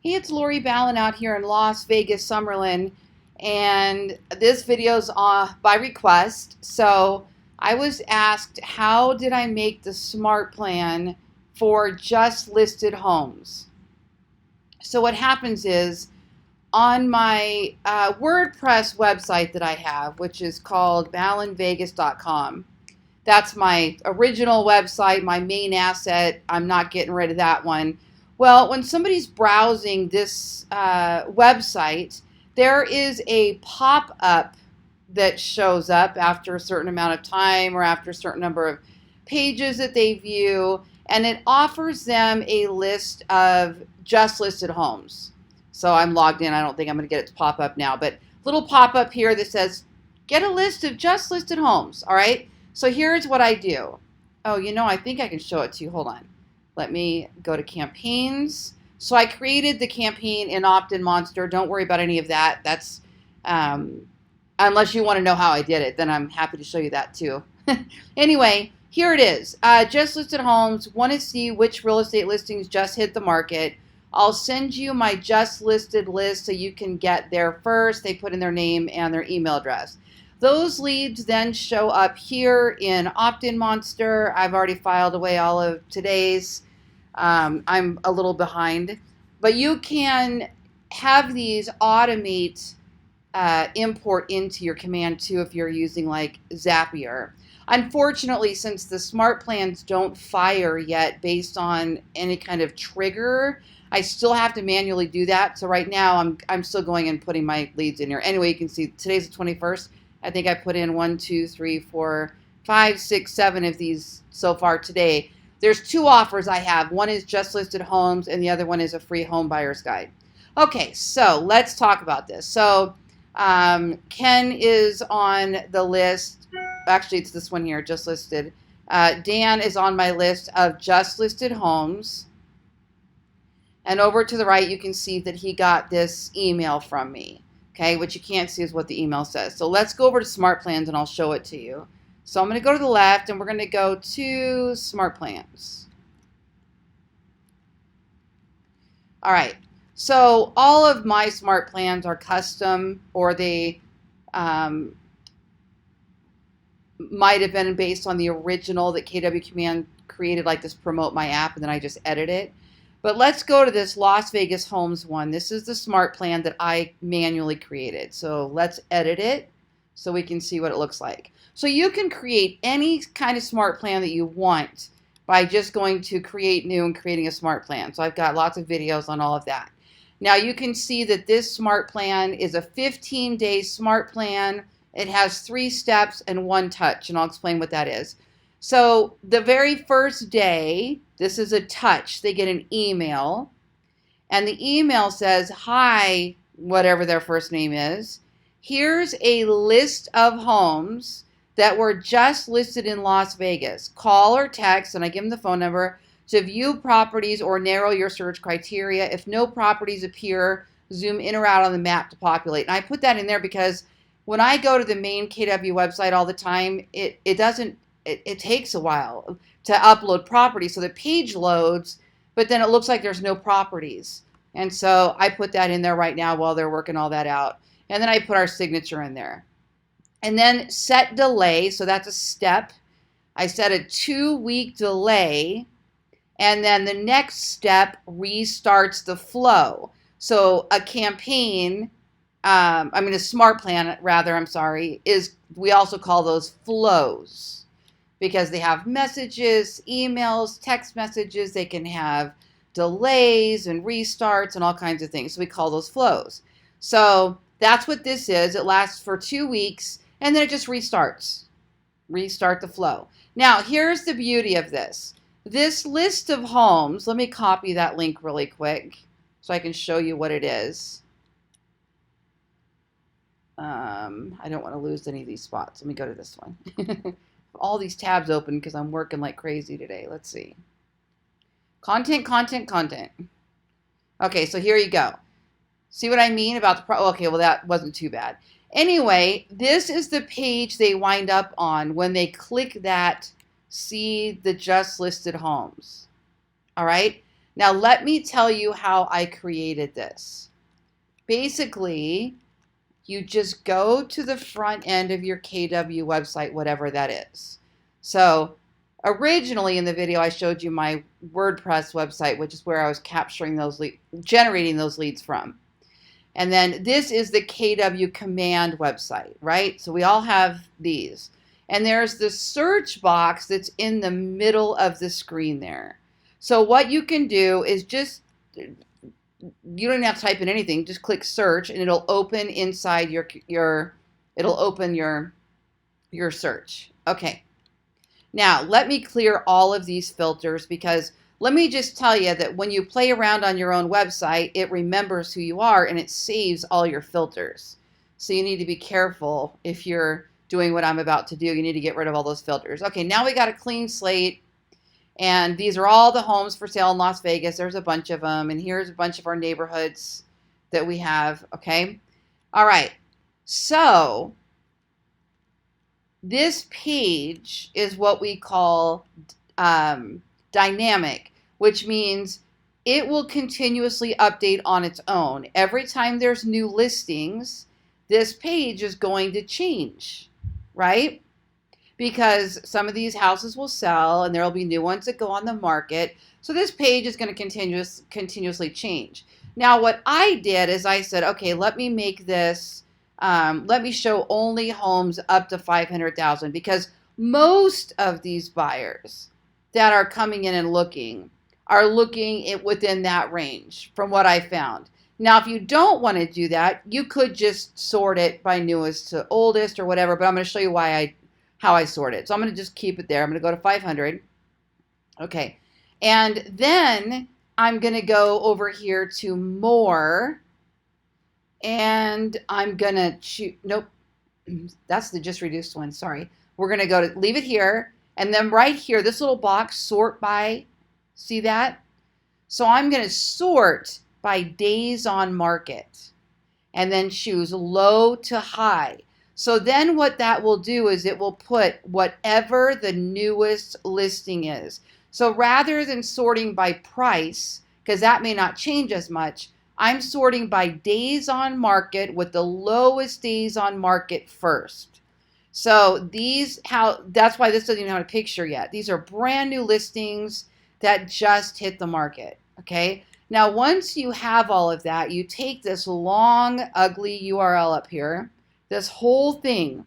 Hey, it's Lori Ballen out here in Las Vegas, Summerlin, and this video's by request. So I was asked, how did I make the smart plan for just listed homes? So what happens is, on my WordPress website that I have, which is called ballenvegas.com, that's my original website, my main asset. I'm not getting rid of that one. Well, when somebody's browsing this website, there is a pop-up that shows up after a certain amount of time or after a certain number of pages that they view, and it offers them a list of just listed homes. So I'm logged in. I don't think I'm going to get it to pop up now, but little pop-up here that says, get a list of just listed homes, all right? So here's what I do. Oh, I think I can show it to you. Hold on. Let me go to campaigns. So I created the campaign in Opt-in Monster. Don't worry about any of that. That's unless you want to know how I did it, then I'm happy to show you that too. Anyway, here it is. Just listed homes. Want to see which real estate listings just hit the market. I'll send you my just listed list so you can get there first. They put in their name and their email address. Those leads then show up here in Opt-in Monster. I've already filed away all of today's. I'm a little behind. But you can have these automate import into your command too if you're using like Zapier. Unfortunately, since the smart plans don't fire yet based on any kind of trigger, I still have to manually do that. So right now I'm still going and putting my leads in here. Anyway, you can see today's the 21st. I think I put in 1, 2, 3, 4, 5, 6, 7 of these so far today. There's 2 offers I have. One is just listed homes, and the other one is a free home buyer's guide. Okay, so let's talk about this. So Ken is on the list. Actually, it's this one here, just listed. Dan is on my list of just listed homes. And over to the right, you can see that he got this email from me. Okay, what you can't see is what the email says. So let's go over to Smart Plans and I'll show it to you. So I'm going to go to the left and we're going to go to Smart Plans. All right, so all of my Smart Plans are custom, or they might have been based on the original that KW Command created, like this Promote My App, and then I just edit it. But let's go to this Las Vegas Homes one. This is the smart plan that I manually created. So let's edit it so we can see what it looks like. So you can create any kind of smart plan that you want by just going to create new and creating a smart plan. So I've got lots of videos on all of that. Now you can see that this smart plan is a 15-day smart plan. It has 3 steps and 1 touch, and I'll explain what that is. So the very first day, this is a touch. They get an email, and the email says, hi, whatever their first name is. Here's a list of homes that were just listed in Las Vegas. Call or text, and I give them the phone number, to view properties or narrow your search criteria. If no properties appear, zoom in or out on the map to populate. And I put that in there because when I go to the main KW website all the time, it takes a while to upload properties. So the page loads, but then it looks like there's no properties. And so I put that in there right now while they're working all that out. And then I put our signature in there. And then set delay, so that's a step. I set a 2-week delay. And then the next step restarts the flow. So a campaign, a smart plan rather, is, we also call those flows, because they have messages, emails, text messages. They can have delays and restarts and all kinds of things. So we call those flows. So that's what this is. It lasts for 2 weeks, and then it just restarts. Restart the flow. Now, here's the beauty of this. This list of homes, let me copy that link really quick so I can show you what it is. I don't want to lose any of these spots. Let me go to this one. All these tabs open because I'm working like crazy today. Let's see. Content, content, content. Okay, so here you go. See what I mean about the okay, well, that wasn't too bad. Anyway, this is the page they wind up on when they click that see the just listed homes. All right. Now let me tell you how I created this. Basically, you just go to the front end of your KW website, whatever that is. So originally in the video, I showed you my WordPress website, which is where I was capturing those generating those leads from. And then this is the KW command website, right? So we all have these. And there's the search box that's in the middle of the screen there. So what you can do is just, you don't have to type in anything, just click search and it'll open inside it'll open your search. Okay. Now, let me clear all of these filters because let me just tell you that when you play around on your own website, it remembers who you are and it saves all your filters. So you need to be careful if you're doing what I'm about to do. You need to get rid of all those filters. Okay, now we got a clean slate. And these are all the homes for sale in Las Vegas. There's a bunch of them. And here's a bunch of our neighborhoods that we have. Okay. All right. So this page is what we call dynamic, which means it will continuously update on its own. Every time there's new listings, this page is going to change, right? Because some of these houses will sell and there will be new ones that go on the market. So this page is going to continuously change. Now what I did is I said, okay, let me make this, let me show only homes up to 500,000 because most of these buyers that are coming in and looking are looking within that range from what I found. Now, if you don't want to do that, you could just sort it by newest to oldest or whatever, but I'm going to show you how I sort it. So I'm going to just keep it there. I'm going to go to 500. Okay. And then I'm going to go over here to more. And I'm going to choose, nope, that's the just reduced one. Sorry. We're going to go to leave it here. And then right here, this little box, sort by, see that? So I'm going to sort by days on market and then choose low to high. So then what that will do is it will put whatever the newest listing is. So rather than sorting by price, because that may not change as much, I'm sorting by days on market with the lowest days on market first. So that's why this doesn't even have a picture yet. These are brand new listings that just hit the market, okay? Now, once you have all of that, you take this long, ugly URL up here, this whole thing,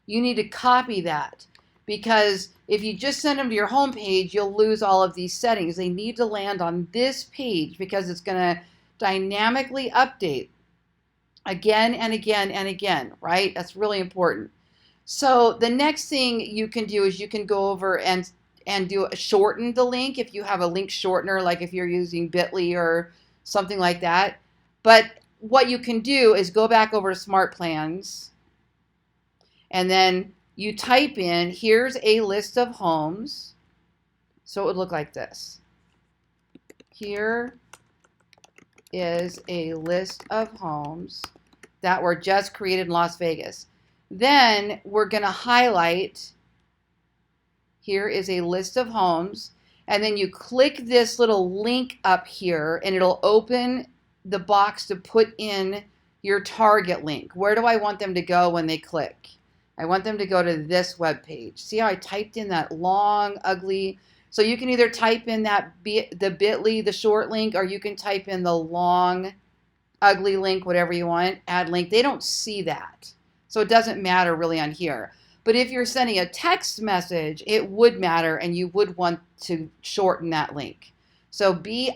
you need to copy that because if you just send them to your home page, you'll lose all of these settings. They need to land on this page because it's going to dynamically update again and again and again, right? That's really important. So the next thing you can do is you can go over and shorten the link if you have a link shortener, like if you're using Bitly or something like that. But what you can do is go back over to SmartPlans and then you type in, here's a list of homes. So it would look like this. Here is a list of homes that were just created in Las Vegas. Then we're going to highlight, here is a list of homes, and then you click this little link up here and it'll open the box to put in your target link. Where do I want them to go when they click? I want them to go to this web page. See how I typed in that long, ugly, so you can either type in the Bitly, the short link, or you can type in the long, ugly link, whatever you want, add link. They don't see that. So it doesn't matter really on here. But if you're sending a text message, it would matter and you would want to shorten that link. So bit.ly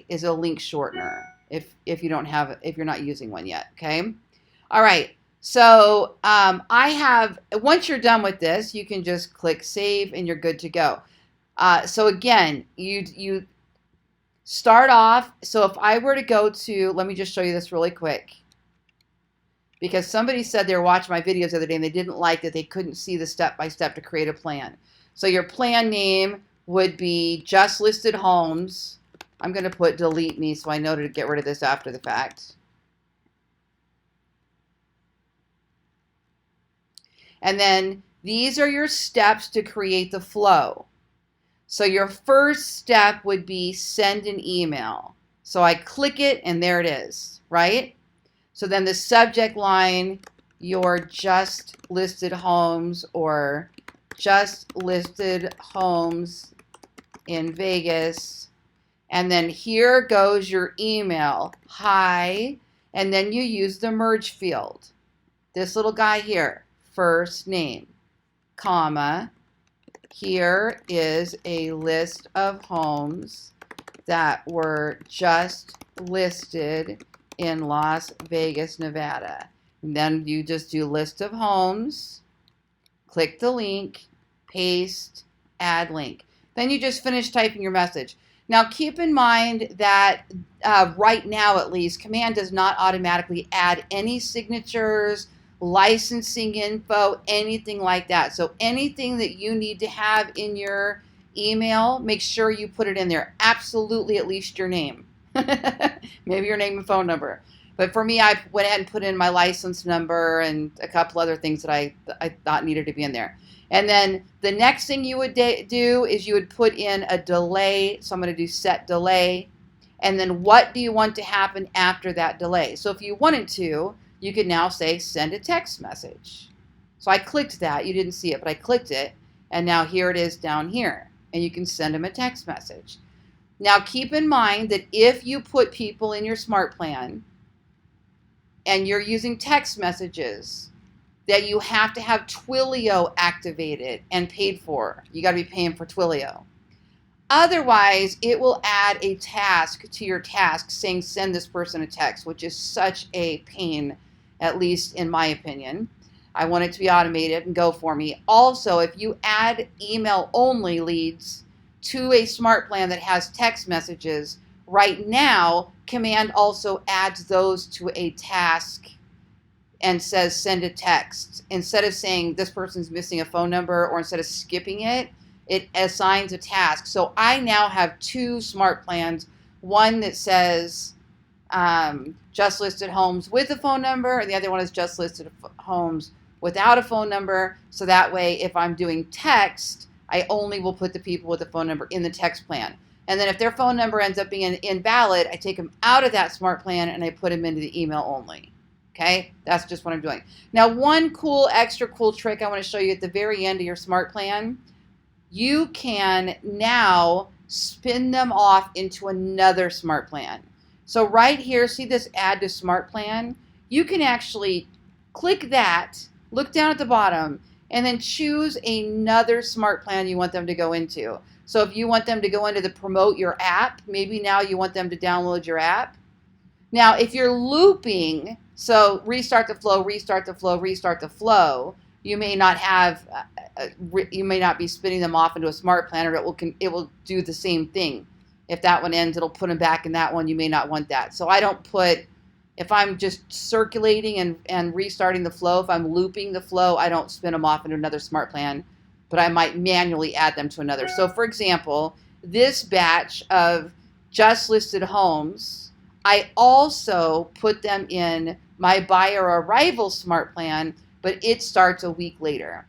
is a link shortener if you don't have, if you're not using one yet, okay? All right. So once you're done with this, you can just click save and you're good to go. So again, you start off. So if I were to go to, let me just show you this really quick. Because somebody said they were watching my videos the other day and they didn't like that they couldn't see the step-by-step to create a plan. So your plan name would be just listed homes. I'm going to put delete me so I know to get rid of this after the fact. And then these are your steps to create the flow. So your first step would be send an email. So I click it and there it is, right? So then the subject line, your just listed homes or just listed homes in Vegas. And then here goes your email. Hi. And then you use the merge field. This little guy here, first name, comma. Here is a list of homes that were just listed in Las Vegas, Nevada. And then you just do list of homes, click the link, paste, add link. Then you just finish typing your message. Now keep in mind that right now at least, Command does not automatically add any signatures, licensing info, anything like that. So anything that you need to have in your email, make sure you put it in there. Absolutely, at least your name. Maybe your name and phone number. But for me, I went ahead and put in my license number and a couple other things that I thought needed to be in there. And then the next thing you would do is you would put in a delay. So I'm going to do set delay. And then what do you want to happen after that delay? So if you wanted to, you could now say send a text message. So I clicked that. You didn't see it, but I clicked it. And now here it is down here. And you can send them a text message. Now keep in mind that if you put people in your SmartPlan and you're using text messages, that you have to have Twilio activated and paid for. You got to be paying for Twilio. Otherwise, it will add a task to your task saying send this person a text, which is such a pain, at least in my opinion. I want it to be automated and go for me. Also, if you add email only leads to a SmartPlan that has text messages, right now, Command also adds those to a task and says send a text. Instead of saying this person's missing a phone number or instead of skipping it, it assigns a task. So I now have two SmartPlans, one that says just listed homes with a phone number, and the other one is just listed homes without a phone number. So that way, if I'm doing text, I only will put the people with a phone number in the text plan. And then if their phone number ends up being invalid, I take them out of that SmartPlan and I put them into the email only. Okay, that's just what I'm doing. Now, one extra cool trick I want to show you at the very end of your SmartPlan, you can now spin them off into another SmartPlan. So right here, see this add to SmartPlan? You can actually click that, look down at the bottom, and then choose another SmartPlan you want them to go into. So if you want them to go into the promote your app, maybe now you want them to download your app. Now, if you're looping, so restart the flow, restart the flow, restart the flow, you may not have, you may not be spinning them off into a SmartPlan, or it will do the same thing. If that one ends, it'll put them back in that one. You may not want that. So I don't put, if I'm just circulating and restarting the flow, if I'm looping the flow, I don't spin them off into another SmartPlan, but I might manually add them to another. So for example, this batch of just listed homes, I also put them in my buyer arrival SmartPlan, but it starts a week later.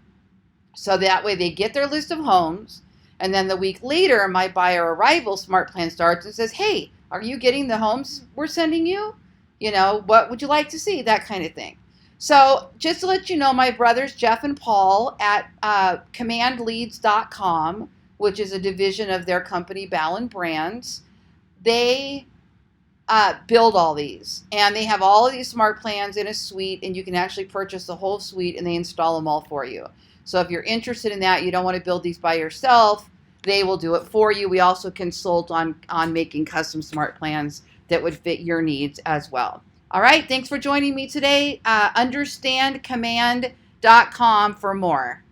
So that way they get their list of homes, and then the week later, my buyer arrival SmartPlan starts and says, hey, are you getting the homes we're sending you? You know, what would you like to see? That kind of thing. So just to let you know, my brothers, Jeff and Paul at commandleads.com, which is a division of their company, Ballen Brands, they build all these. And they have all of these SmartPlans in a suite, and you can actually purchase the whole suite, and they install them all for you. So if you're interested in that, you don't want to build these by yourself, they will do it for you. We also consult on making custom SmartPlans that would fit your needs as well. All right, thanks for joining me today. Understandcommand.com for more.